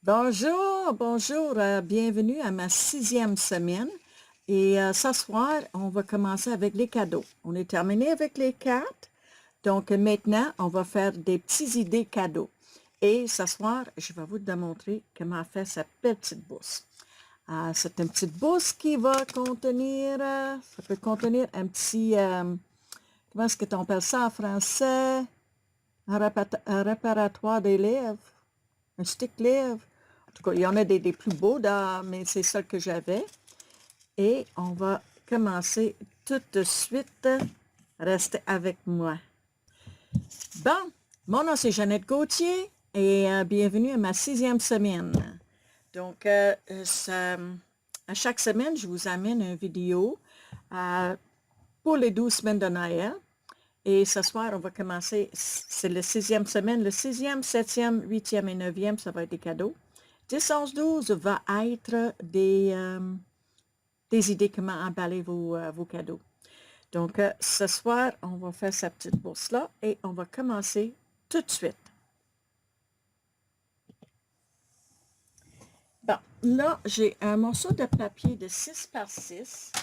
Bonjour, bonjour, bienvenue à ma 6e semaine. Et ce soir, on va commencer avec les cadeaux. On est terminé avec les cartes. Donc maintenant, on va faire des petites idées cadeaux. Et ce soir, je vais vous démontrer comment faire cette petite bourse. C'est une petite bourse qui va contenir, ça peut contenir un petit, comment est-ce que tu appelles ça en français? Un réparatoire des lèvres, un stick lèvres. En tout cas, il y en a des plus beaux, mais c'est ça que j'avais. Et on va commencer tout de suite. Restez avec moi. Bon, mon nom c'est Jeannette Gauthier et bienvenue à ma 6e semaine. Donc, à chaque semaine, je vous amène une vidéo pour les 12 semaines de Noël. Et ce soir, on va commencer, c'est la 6e semaine, le 6e, 7e, 8e et 9e, ça va être des cadeaux. 10, 11, 12 va être des idées comment emballer vos cadeaux. Donc, ce soir, on va faire cette petite bourse-là et on va commencer tout de suite. Bon, là, j'ai un morceau de papier de 6 par 6.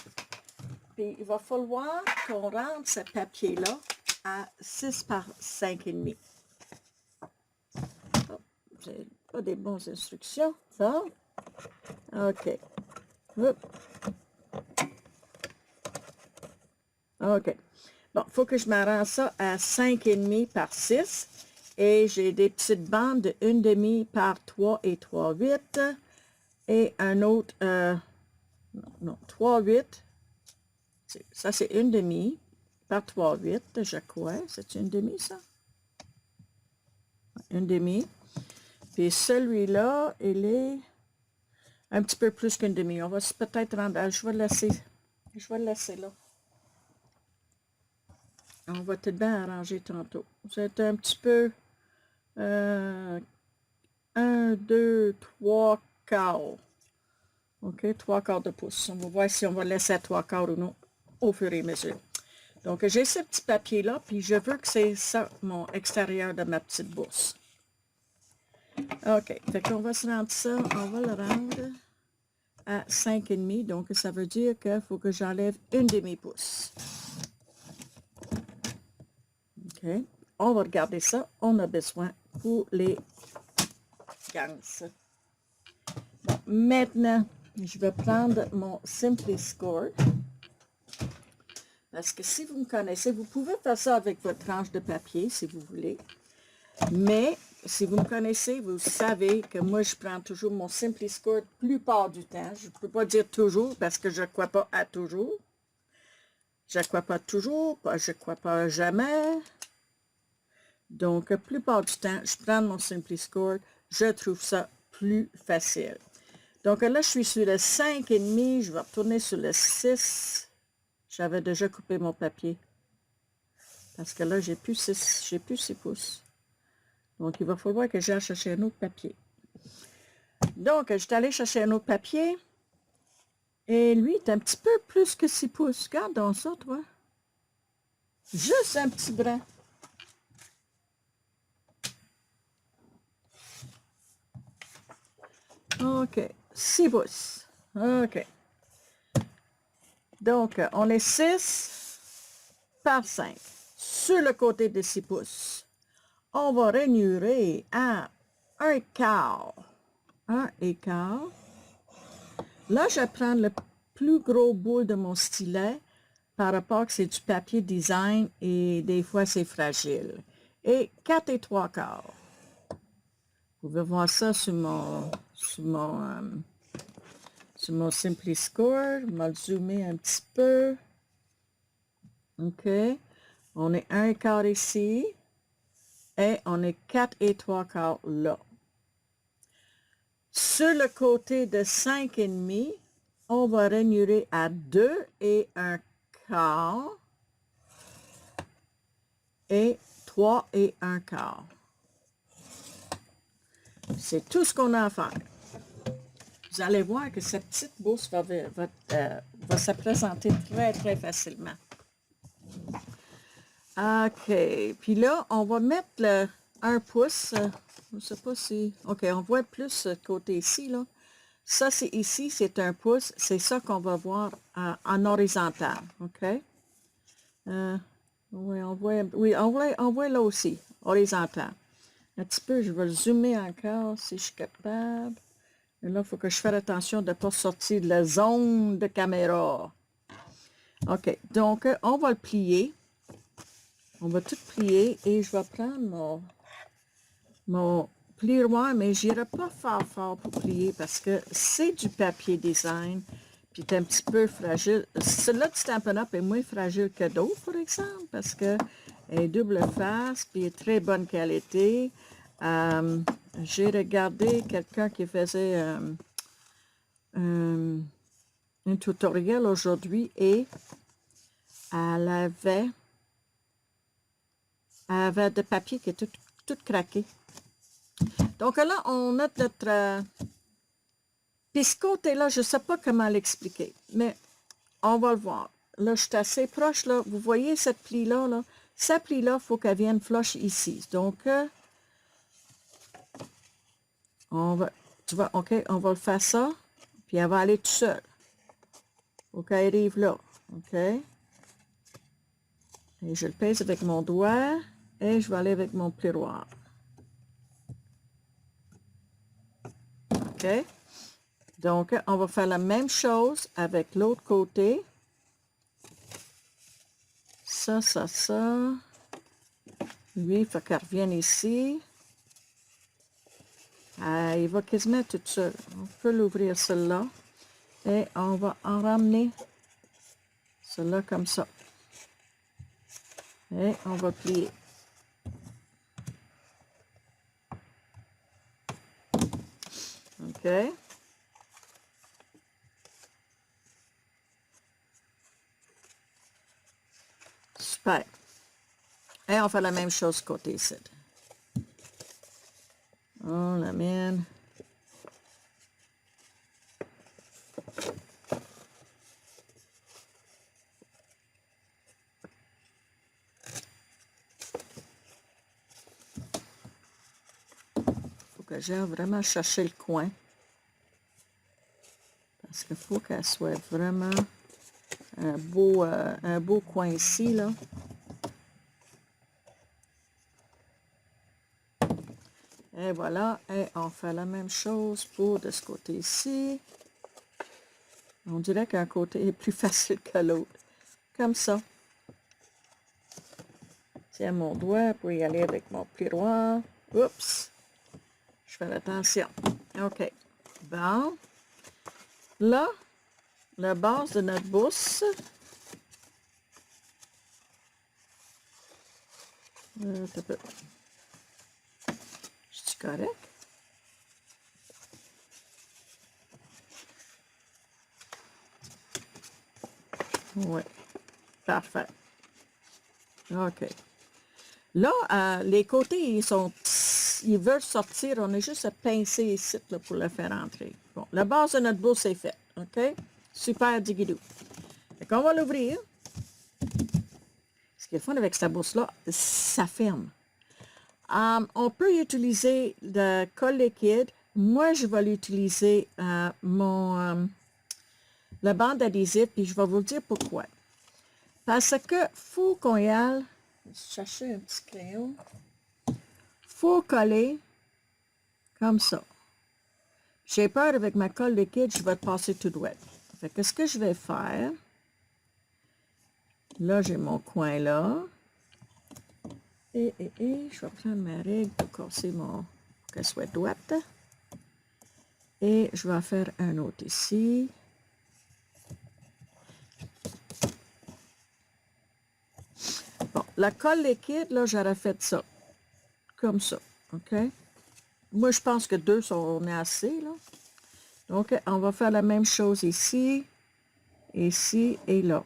Puis, il va falloir qu'on rentre ce papier-là à 6 par 5,5. Oh, j'ai pas des bonnes instructions. Ça. OK. OK. Bon, il faut que je m'arrange ça à 5,5 par 6. Et j'ai des petites bandes de 1,5 par 3 et 3/8. Et un autre, non, 3/8. Ça, c'est 1,5 par 3/8, je crois. C'est 1,5, ça? 1,5. Puis celui-là, il est un petit peu plus qu'1,5. On va peut-être rendre... Je vais le laisser là. On va tout bien arranger tantôt. C'est un petit peu 1, 2, 3 quarts. OK, 3 quarts de pouce. On va voir si on va laisser à 3 quarts ou non au fur et à mesure. Donc, j'ai ce petit papier-là, puis je veux que c'est ça, mon extérieur de ma petite bourse. OK, fait qu'on va se rendre ça, on va le rendre à 5,5. Donc, ça veut dire qu'il faut que j'enlève 1/2 pouce. OK, on va regarder ça. On a besoin pour les ganses. Bon, maintenant, je vais prendre mon Simply Score. Parce que si vous me connaissez, vous pouvez faire ça avec votre tranche de papier, si vous voulez. Mais, si vous me connaissez, vous savez que moi, je prends toujours mon Simply Score la plupart du temps. Je ne peux pas dire toujours, parce que je ne crois pas à toujours. Je ne crois pas toujours, je ne crois pas jamais. Donc, la plupart du temps, je prends mon Simply Score. Je trouve ça plus facile. Donc, là, je suis sur le 5,5. Je vais retourner sur le 6. J'avais déjà coupé mon papier. Parce que là, j'ai plus 6 pouces. Donc, il va falloir que j'aille chercher un autre papier. Donc, je suis allée chercher un autre papier. Et lui, est un petit peu plus que 6 pouces. Regarde donc ça, toi. Juste un petit brin. OK. 6 pouces. OK. Donc, on est 6 par 5. Sur le côté de 6 pouces, on va ranurer à 1 quart. 1 quart. Là, je vais prendre le plus gros bout de mon stylet par rapport que c'est du papier design et des fois c'est fragile. Et 4 et 3 quarts. Vous pouvez voir ça sur mon Simply Score. Je vais le zoomer un petit peu. OK. On est 1 quart ici. Et on est 4 et 3 quarts là. Sur le côté de 5,5, on va ranurer à 2 et 1 quart. Et 3 et 1 quart. C'est tout ce qu'on a à faire. Vous allez voir que cette petite bourse va se présenter très, très facilement. OK. Puis là, on va mettre 1 pouce. Je ne sais pas si... OK, on voit plus ce côté ici, là. Ça, c'est ici, c'est 1 pouce. C'est ça qu'on va voir en horizontal. OK? Oui, on voit là aussi, horizontal. Un petit peu, je vais le zoomer encore si je suis capable. Et là, il faut que je fasse attention de ne pas sortir de la zone de caméra. OK, donc on va le plier. On va tout plier et je vais prendre mon plieroir, mais je n'irai pas fort pour plier parce que c'est du papier design, puis c'est un petit peu fragile. Celui-là de Stampin' Up! Est moins fragile que d'autres, par exemple, parce que est double face, puis est très bonne qualité. J'ai regardé quelqu'un qui faisait un tutoriel aujourd'hui et elle avait de papier qui est tout craqué. Donc là, on a notre... Puis ce côté-là, je ne sais pas comment l'expliquer, mais on va le voir. Là, je suis assez proche, là. Vous voyez cette plie-là, là? Cette plie-là, il faut qu'elle vienne flush ici. Donc, on va... Tu vois, OK, on va le faire ça, puis elle va aller toute seule. Il faut qu'elle arrive là. OK? Et je le pèse avec mon doigt, et je vais aller avec mon plioir. OK? Donc, on va faire la même chose avec l'autre côté. Ça. Lui, il faut qu'elle revienne ici. Il va quasiment tout seul. On peut l'ouvrir celle-là. Et on va en ramener celle-là comme ça. Et on va plier. OK? Super. Et on fait la même chose côté ici. On l'amène. Faut que j'aille vraiment chercher le coin. Parce qu'il faut qu'elle soit vraiment un beau coin ici, là. Et voilà, et on fait la même chose pour de ce côté ici. On dirait qu'un côté est plus facile que l'autre. Comme ça. Tiens mon doigt pour y aller avec mon plioir. Oups! Je fais attention. OK. Bon. Là, la base de notre bourse. Un peu. C'est correct? Oui. Parfait. OK. Là, les côtés, ils veulent sortir. On a juste à pincer ici là, pour le faire entrer. Bon, la base de notre bourse est faite. OK? Super digidou. Fait qu'on va l'ouvrir. Ce qui est le fun avec cette bourse-là, ça ferme. On peut utiliser le colle liquide. Moi, je vais l'utiliser la bande adhésive, puis je vais vous dire pourquoi. Parce que faut qu'on y aille. Je vais chercher un petit crayon. Faut coller comme ça. J'ai peur avec ma colle liquide, je vais te passer tout droit. Fait que ce que je vais faire, là, j'ai mon coin là. Et je vais prendre ma règle pour casser pour qu'elle soit droite. Et je vais en faire un autre ici. Bon, la colle liquide, là, j'aurais fait ça. Comme ça. OK? Moi, je pense que 2 sont assez, là. Donc, on va faire la même chose ici, ici et là.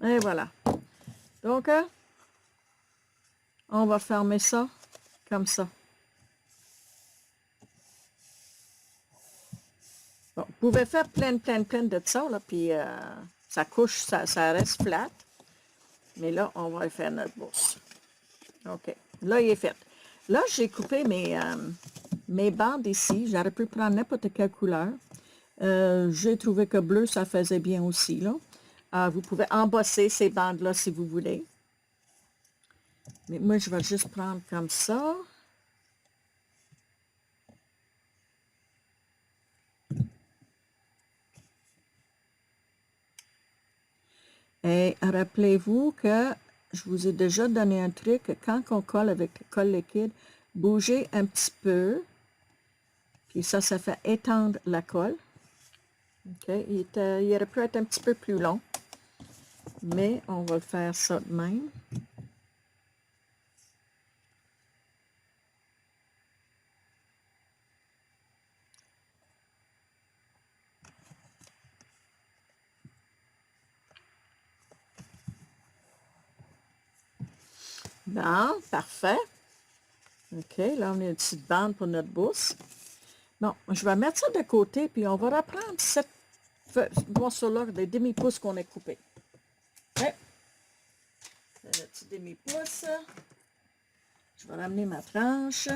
Et voilà. Donc, on va fermer ça comme ça. Bon, vous pouvez faire plein de ça, là, puis ça couche, ça reste flat. Mais là, on va faire notre bourse. OK. Là, il est fait. Là, j'ai coupé mes bandes ici. J'aurais pu prendre n'importe quelle couleur. J'ai trouvé que bleu, ça faisait bien aussi, là. Vous pouvez embosser ces bandes-là si vous voulez. Mais moi, je vais juste prendre comme ça. Et rappelez-vous que je vous ai déjà donné un truc. Quand on colle avec le colle liquide, bougez un petit peu. Puis ça fait étendre la colle. OK. Il aurait pu être un petit peu plus long. Mais on va le faire ça de même. Bon, parfait. OK, là, on a une petite bande pour notre bourse. Bon, je vais mettre ça de côté, puis on va reprendre cette morceau-là des demi-pouces qu'on a coupés. OK. Le petit demi-pouce. Je vais ramener ma tranche.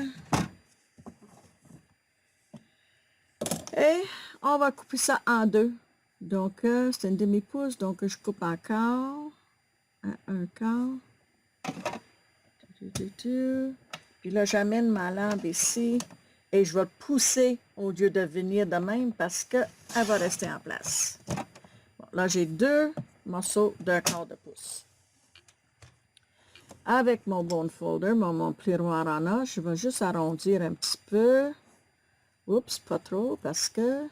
Et on va couper ça en deux. Donc, c'est une demi-pouce, donc je coupe en quart. Un quart. Puis là, j'amène ma lampe ici et je vais le pousser au lieu de venir de même parce qu'elle va rester en place. Bon, là, j'ai deux morceaux d'un quart de pouce. Avec mon bone folder, mon plioir en or, je vais juste arrondir un petit peu. Oups, pas trop parce que...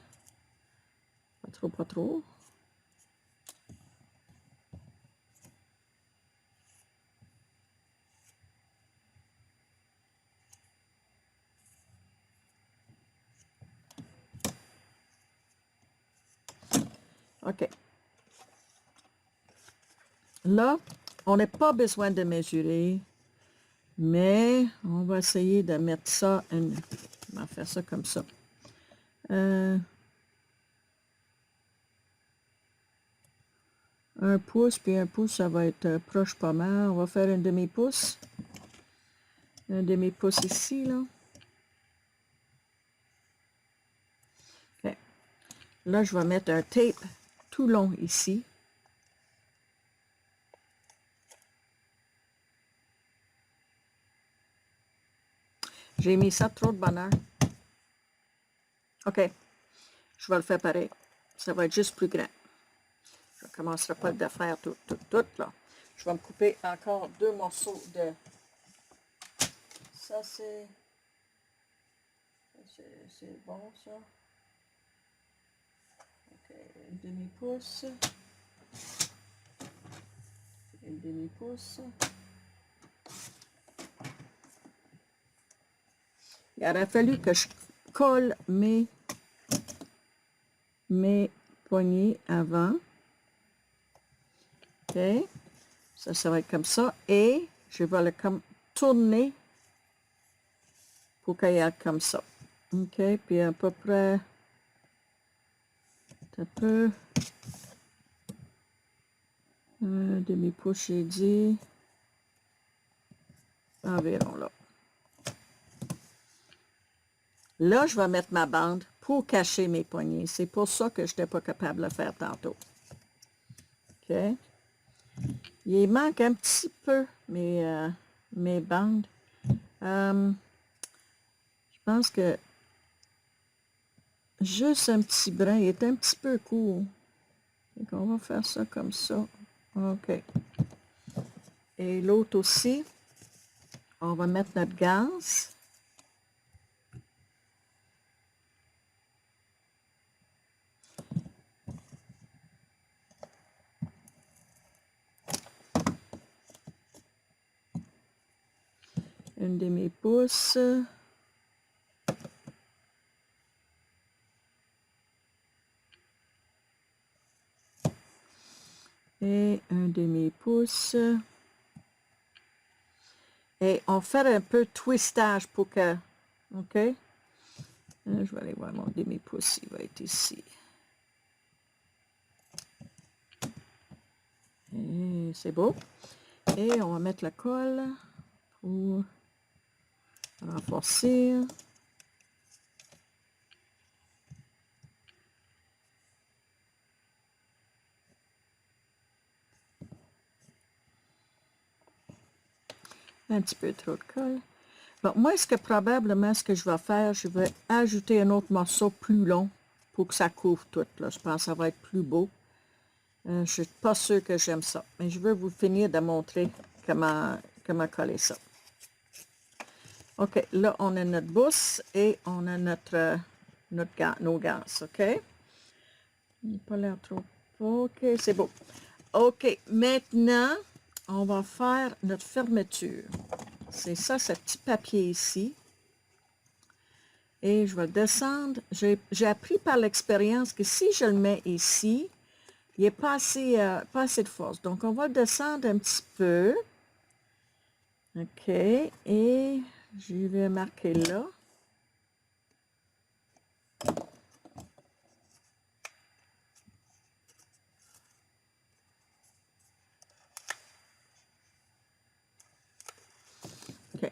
Pas trop. OK. Là, on n'a pas besoin de mesurer, mais on va essayer de mettre ça, on va faire ça comme ça. Un pouce, puis un pouce, ça va être proche pas mal. On va faire un demi-pouce. Un demi-pouce ici, là. OK. Là, je vais mettre un tape tout long ici. J'ai mis ça trop de bonheur. OK. Je vais le faire pareil. Ça va être juste plus grand. Je ne commencerai pas de faire tout, là. Je vais me couper encore deux morceaux de... Ça, c'est bon, ça. OK. Une demi-pouce. Une demi-pouce. Il aurait fallu que je colle mes poignées avant. OK. Ça va être comme ça. Et je vais le tourner pour qu'il y ait comme ça. OK. Puis à peu près un peu demi-pouce, j'ai dit. Environ là. Là, je vais mettre ma bande pour cacher mes poignets. C'est pour ça que je n'étais pas capable de le faire tantôt. OK. Il manque un petit peu mes bandes. Je pense que juste un petit brin, il est un petit peu court. Donc, on va faire ça comme ça. OK. Et l'autre aussi, on va mettre notre gaz. Une demi-pouce. et un demi-pouce. Et on fait un peu de twistage pour que... OK? Je vais aller voir mon demi-pouce, il va être ici. Et c'est beau. Et on va mettre la colle pour renforcer. Un petit peu trop de colle. Bon, moi, probablement, ce que je vais faire, je vais ajouter un autre morceau plus long pour que ça couvre tout. Là. Je pense que ça va être plus beau. Je ne suis pas sûre que j'aime ça. Mais je veux vous finir de montrer comment coller ça. OK, là, on a notre bourse et on a nos gants, OK? Il n'a pas l'air trop... OK, c'est beau. OK, maintenant, on va faire notre fermeture. C'est ça, ce petit papier ici. Et je vais le descendre. J'ai appris par l'expérience que si je le mets ici, il n'y a pas assez de force. Donc, on va le descendre un petit peu. OK. Et je vais marquer là. OK.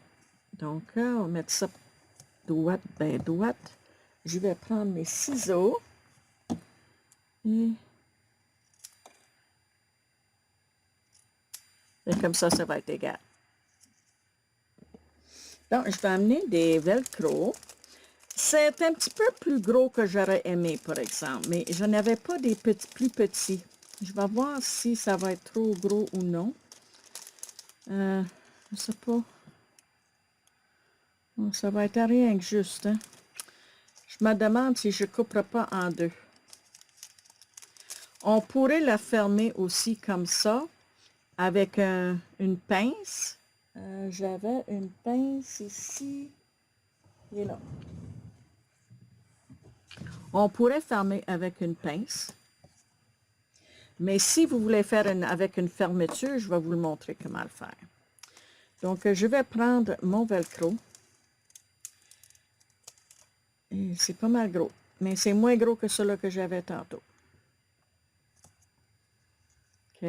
Donc, on va mettre ça droite, bien droite. Je vais prendre mes ciseaux. Et comme ça va être égal. Donc, je vais amener des velcro. C'est un petit peu plus gros que j'aurais aimé, par exemple, mais je n'avais pas des plus petits. Je vais voir si ça va être trop gros ou non. Je ne sais pas. Ça va être rien que juste. Hein? Je me demande si je ne couperai pas en deux. On pourrait la fermer aussi comme ça, avec une pince. J'avais une pince ici. Et là. On pourrait fermer avec une pince. Mais si vous voulez faire avec une fermeture, je vais vous le montrer comment le faire. Donc, je vais prendre mon velcro. Et c'est pas mal gros. Mais c'est moins gros que celui que j'avais tantôt. OK.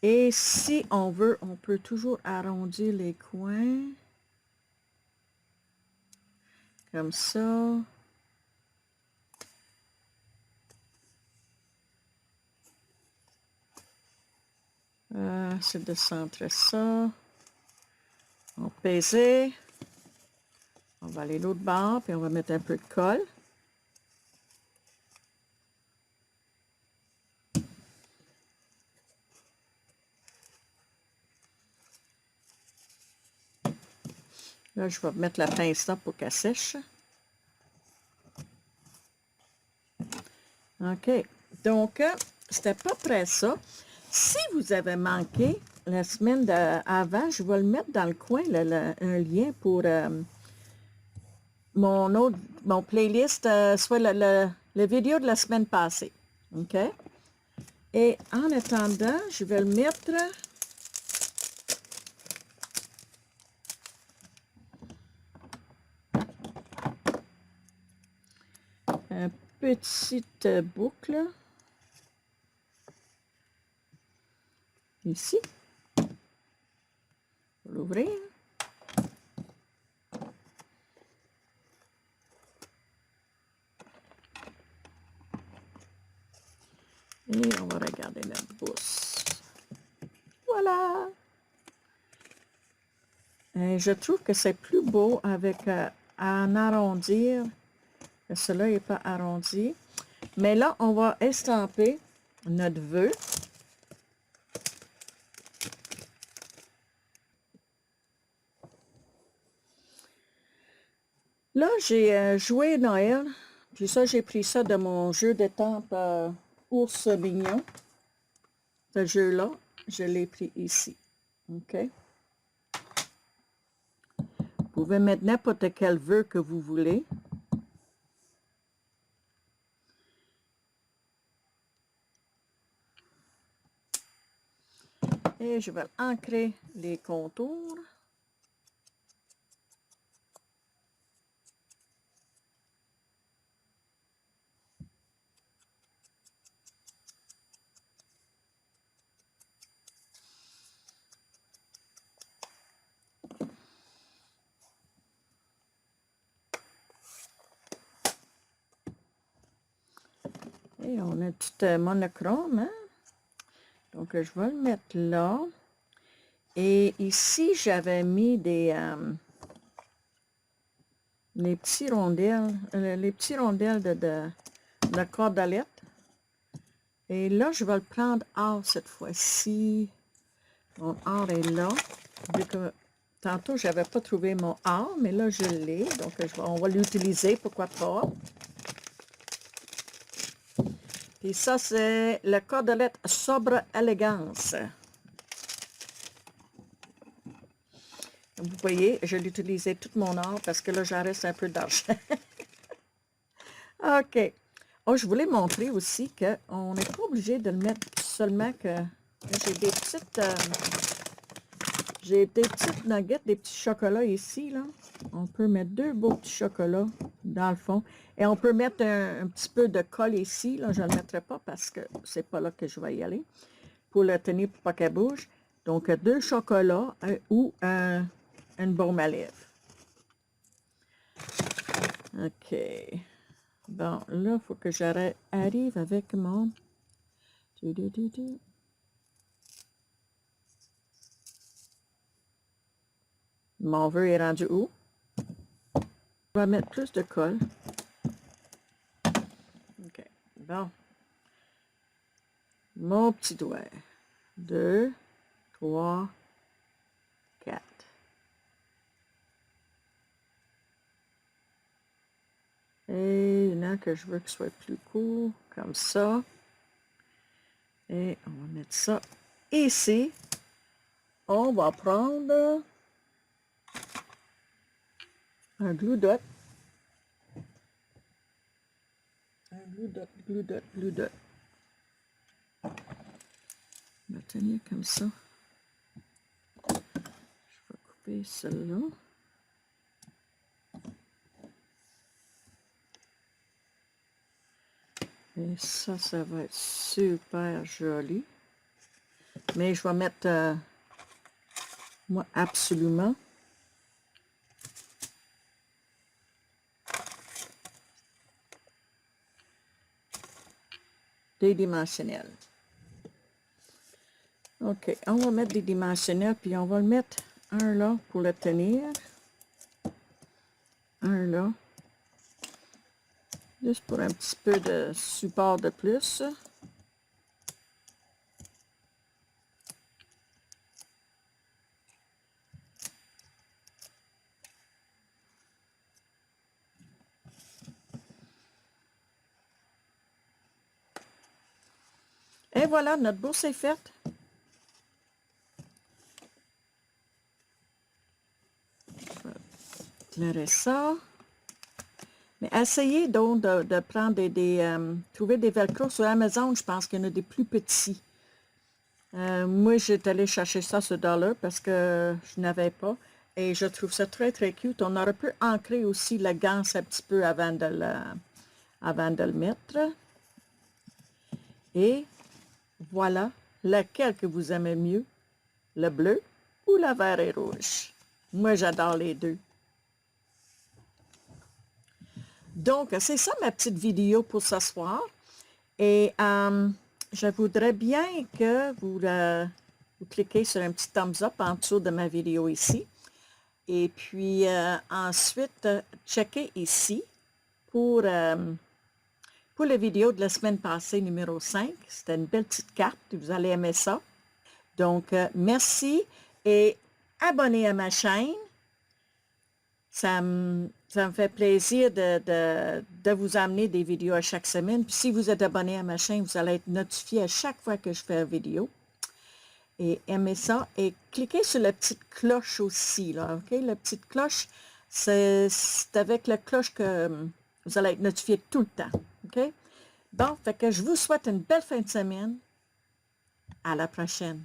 Et si on veut, on peut toujours arrondir les coins. Comme ça. C'est de centrer ça. On pèse. On va aller l'autre bord, puis on va mettre un peu de colle. Là, je vais mettre la pince là pour qu'elle sèche. OK. Donc, c'était pas près ça. Si vous avez manqué la semaine avant, je vais le mettre dans le coin, un lien pour mon playlist, soit la vidéo de la semaine passée. OK? Et en attendant, je vais le mettre une petite boucle ici. L'ouvrir. Et on va regarder notre bourse. Voilà! Et je trouve que c'est plus beau avec en arrondir. Cela n'est pas arrondi. Mais là, on va estamper notre vœu. Là, j'ai joué Noël. Puis ça, j'ai pris ça de mon jeu d'étampes Ours Mignon. Ce jeu-là, je l'ai pris ici. OK? Vous pouvez mettre n'importe quel vœu que vous voulez. Et je vais ancrer les contours. Et on a tout monochrome, hein? Donc, je vais le mettre là. Et ici, j'avais mis les petits rondelles, de cordelette. Et là, je vais le prendre or cette fois-ci. Mon or est là. Vu que tantôt, je n'avais pas trouvé mon or, mais là, je l'ai. Donc, on va l'utiliser, pourquoi pas. Puis ça, c'est le cordelette sobre élégance. Vous voyez, je l'utilisais tout mon or parce que là, j'en reste un peu d'argent. OK. Oh, je voulais montrer aussi qu'on n'est pas obligé de le mettre seulement que... J'ai des petites nuggets, des petits chocolats ici, là. On peut mettre 2 beaux petits chocolats dans le fond. Et on peut mettre un petit peu de colle ici. Là, je ne le mettrai pas parce que c'est pas là que je vais y aller. Pour le tenir pour pas qu'elle bouge. Donc, 2 chocolats ou une baume à lèvres. OK. Bon, là, il faut que j'arrive avec mon... Mon vœu est rendu où? On va mettre plus de colle. OK. Bon. Mon petit doigt. 2, 3, 4. Et il y en a que je veux qu'il soit plus court, comme ça. Et on va mettre ça ici. On va prendre un glue dot. Un glue dot, glue dot, glue dot. On va tenir comme ça. Je vais couper celle-là. Et ça, ça va être super joli. Mais je vais mettre, moi, absolument, des dimensionnels. OK, on va mettre des dimensionnels, puis on va le mettre un là pour le tenir. Un là. Juste pour un petit peu de support de plus. Et voilà, notre bourse est faite. Je vais éclairer ça. Mais essayez donc de prendre trouver des velcro sur Amazon, je pense qu'il y en a des plus petits. Moi, j'étais allée chercher ça sur Dollar parce que je n'avais pas. Et je trouve ça très, très cute. On aurait pu ancrer aussi la ganse un petit peu avant de le mettre. Et voilà, lequel que vous aimez mieux, le bleu ou le vert et rouge. Moi, j'adore les deux. Donc, c'est ça ma petite vidéo pour ce soir. Et je voudrais bien que vous cliquez sur un petit thumbs up en dessous de ma vidéo ici. Et puis ensuite, checkez ici pour la vidéo de la semaine passée, numéro 5. C'était une belle petite carte, vous allez aimer ça. Donc, merci et abonnez à ma chaîne. Ça me fait plaisir de vous amener des vidéos à chaque semaine. Puis si vous êtes abonné à ma chaîne, vous allez être notifié à chaque fois que je fais une vidéo. Et aimez ça. Et cliquez sur la petite cloche aussi, là, OK? La petite cloche, c'est avec la cloche que vous allez être notifié tout le temps, OK? Bon, fait que je vous souhaite une belle fin de semaine. À la prochaine.